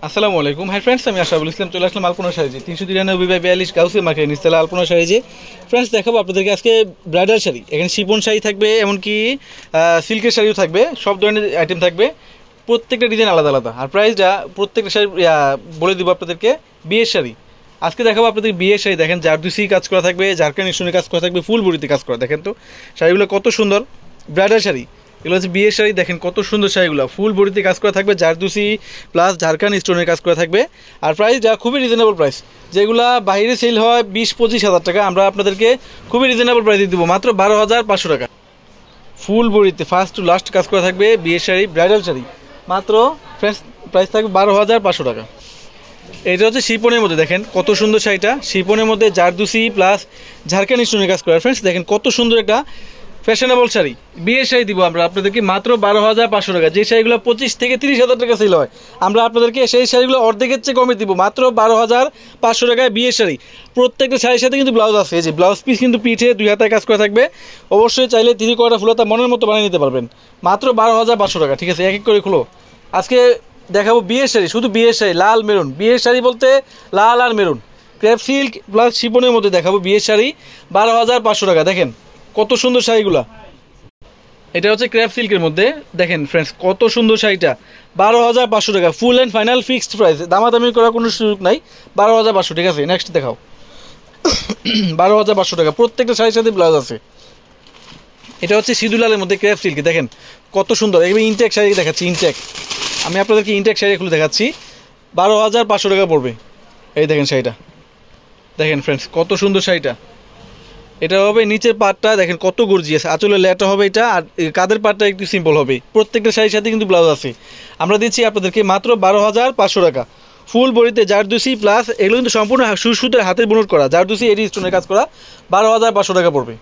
আসসালামু আলাইকুম। Hi friends, আমি আশরাফুল ইসলাম চলে আসলাম আলপনা শাড়িতে 393/42 গাউসিয়া মার্কেট নিচতলা আলপনা শাড়ি। ফ্রেন্ডস দেখাবো আপনাদেরকে আজকে ব্রাইডাল শাড়ি। এখানে শিফন শাড়ি থাকবে, এমনকি সিল্কের শাড়িও থাকবে, সব ধরনের আইটেম থাকবে। প্রত্যেকটা ডিজাইন আলাদা আলাদা, আর প্রাইসটা প্রত্যেকটা শাড়ি বলে দেবো আপনাদেরকে। বিয়ের শাড়ি আজকে দেখাবো আপনাদের। বিয়ের শাড়ি দেখেন, জারদুসি কাজ করা থাকবে, ঝাড়খান্ড স্টোনের কাজ করা থাকবে, ফুল বড়িতে কাজ করা। দেখেন তো শাড়িগুলো কত সুন্দর, ব্রাইডাল শাড়ি। এগুলো হচ্ছে বিয়ের শাড়ি, দেখেন কত সুন্দর শাড়িগুলো, ফুল বডিতে কাজ করা থাকবে, জারদুসি প্লাস ঝাড়খান্ড স্টোনের কাজ করা থাকবে। আর প্রাইস যা খুবই রিজনেবল প্রাইস, যেগুলো বাইরে সেল হয় 20-25 হাজার টাকা, আমরা আপনাদেরকে খুবই রিজনেবল প্রাইসে দেবো মাত্র 12,500 টাকা। ফুল বডিতে ফার্স্ট টু লাস্ট কাজ করা থাকবে বিয়ের শাড়ি, ব্রাইডাল শাড়ি, মাত্র ফ্রেন্ডস প্রাইস থাকবে 12,500 টাকা। এটা হচ্ছে শিপনের মধ্যে, দেখেন কত সুন্দর শাড়িটা, শিপনের মধ্যে জারদুসি প্লাস ঝাড়খান্ড স্টোনের কাজ করা। ফ্রেন্ডস দেখেন কত সুন্দর একটা ফ্যাশনেবল শাড়ি। বিয়ের শাড়ি দিব আমরা আপনাদেরকে মাত্র 12,500 টাকা। যে শাড়িগুলো 25 থেকে 30 হাজার টাকা সেল হয়, আমরা আপনাদেরকে সেই শাড়িগুলো অর্ধেকের চেয়ে কমে দিব মাত্র 12,500 টাকায় বিয়ের শাড়ি। প্রত্যেকটা শাড়ির সাথে কিন্তু ব্লাউজ আছে, এই যে ব্লাউজ পিস কিন্তু পিঠে 2 হাতায় কাজ করা থাকবে। অবশ্যই চাইলে 3 কোয়ার্টার ফুলতা মনের মতো বানিয়ে নিতে পারবেন মাত্র 12,500 টাকা। ঠিক আছে, এক এক করে খুলো। আজকে দেখাবো বিয়ের শাড়ি, শুধু বিয়ের শাড়ি, লাল মেরুন। বিয়ের শাড়ি বলতে লাল আর মেরুন, ক্রেপ সিল্ক প্লাস শিপনের মধ্যে দেখাবো বিয়ের শাড়ি 12,500 টাকা। দেখেন কত সুন্দর শাড়িগুলা। এটা হচ্ছে ক্রেপ সিল্কের মধ্যে, দেখেন ফ্রেন্ডস কত সুন্দর শাড়িটা, 12,500 টাকা। Full and final fixed price, দামাদামি করার কোনো সুযোগ নাই, 12,500। ঠিক আছে, নেক্সট দেখাও। 12,500 টাকা, প্রত্যেকটা শাড়ির সাথে ব্লাউজ আছে। এটা হচ্ছে সিঁদুর মধ্যে ক্রেপ সিল্ক, দেখেন কত সুন্দর। এবার ইনটেক শাড়ি দেখাচ্ছি, ইনটেক। আমি আপনাদেরকে ইনটেক শাড়ি খুলে দেখাচ্ছি, 12,500 টাকা পড়বে। এই দেখেন শাড়িটা, দেখেন ফ্রেন্ডস কত সুন্দর শাড়িটা। এটা হবে নিচের পাটটা, দেখেন কত গর্জিয়াস, আঁচলের লেয়ারটা হবে এটা, আর কাঁধের পাটটা একটু সিম্পল হবে। প্রত্যেকটা শাড়ির সাথে কিন্তু ব্লাউজ আছে। আমরা দিচ্ছি আপনাদেরকে মাত্র 12,500 টাকা। ফুল বডিতে জারদুসি প্লাস, এগুলো কিন্তু সম্পূর্ণ সুতার হাতের বুনট করা, জারদুসি এডি স্টোনের কাজ করা, 12,500 টাকা পড়বে।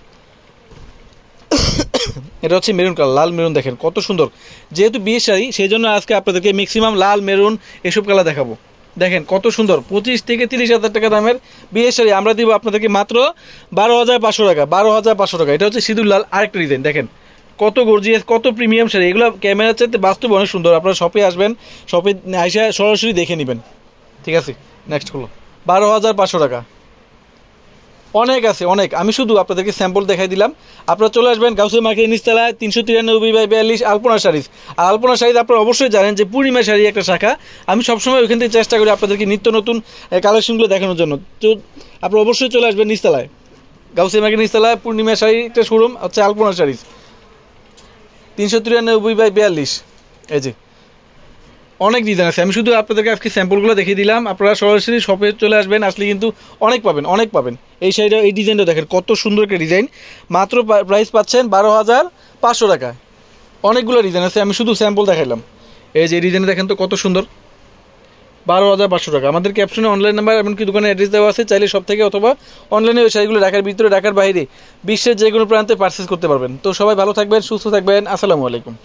এটা হচ্ছে মেরুন কালার, লাল মেরুন, দেখেন কত সুন্দর। যেহেতু বিয়ের শাড়ি, সেই জন্য আজকে আপনাদেরকে ম্যাক্সিমাম লাল মেরুন এসব কালার দেখাবো। দেখেন কত সুন্দর, 25 থেকে 30 হাজার টাকা দামের বিয়ের শাড়ি আমরা দিব আপনাদেরকে মাত্র 12,500 টাকা। 12,500 টাকা। এটা হচ্ছে সিঁদুর লাল আরেকটা ডিজাইন, দেখেন কত গর্জিয়াস, কত প্রিমিয়াম শাড়ি। এগুলো ক্যামেরার চাইতে বাস্তবে অনেক সুন্দর। আপনারা শপে আসবেন, শপে আইসা সরাসরি দেখে নেবেন। ঠিক আছে, নেক্সট হলো 12,500 টাকা। অনেক আছে, অনেক। আমি শুধু আপনাদেরকে স্যাম্পল দেখাই দিলাম। আপনারা চলে আসবেন গাউসিয়া মার্কেট নিচতলায় 393/42 আলপনা শাড়িজ। আর আলপনা শাড়িজ আপনারা অবশ্যই জানেন যে পূর্ণিমা শাড়ি একটা শাখা। আমি সবসময় ওইখান থেকে চেষ্টা করি আপনাদেরকে নিত্য নতুন কালেকশনগুলো দেখানোর জন্য। তো আপনারা অবশ্যই চলে আসবেন নিচতলায়, গাউসিয়া মার্কেট নিচতলায় পূর্ণিমা শাড়ি একটা শোরুম হচ্ছে আলপনা শাড়িজ, 393/42। এই যে অনেক ডিজাইন আছে, আমি শুধু আপনাদেরকে আজকে স্যাম্পলগুলো দেখিয়ে দিলাম। আপনারা সরাসরি শপে চলে আসবেন, আসলে কিন্তু অনেক পাবেন, অনেক পাবেন। এই শাড়িটা, এই ডিজাইনটা দেখেন কত সুন্দর একটা ডিজাইন, মাত্র প্রাইস পাচ্ছেন 12,500 টাকায়। অনেকগুলো ডিজাইন আছে, আমি শুধু স্যাম্পল দেখাইলাম। এই যে ডিজাইনে দেখেন তো কত সুন্দর, 12,500 টাকা। আমাদের ক্যাপশনে অনলাইন নাম্বার এমনকি দোকানের অ্যাড্রেস দেওয়া আছে, চাইলে সব থেকে অথবা অনলাইনে ওই শাড়িগুলো ঢাকার ভিতরে, ঢাকার বাইরে, বিশ্বের যে কোনো প্রান্তে পারচেস করতে পারবেন। তো সবাই ভালো থাকবেন, সুস্থ থাকবেন। আসসালামু আলাইকুম।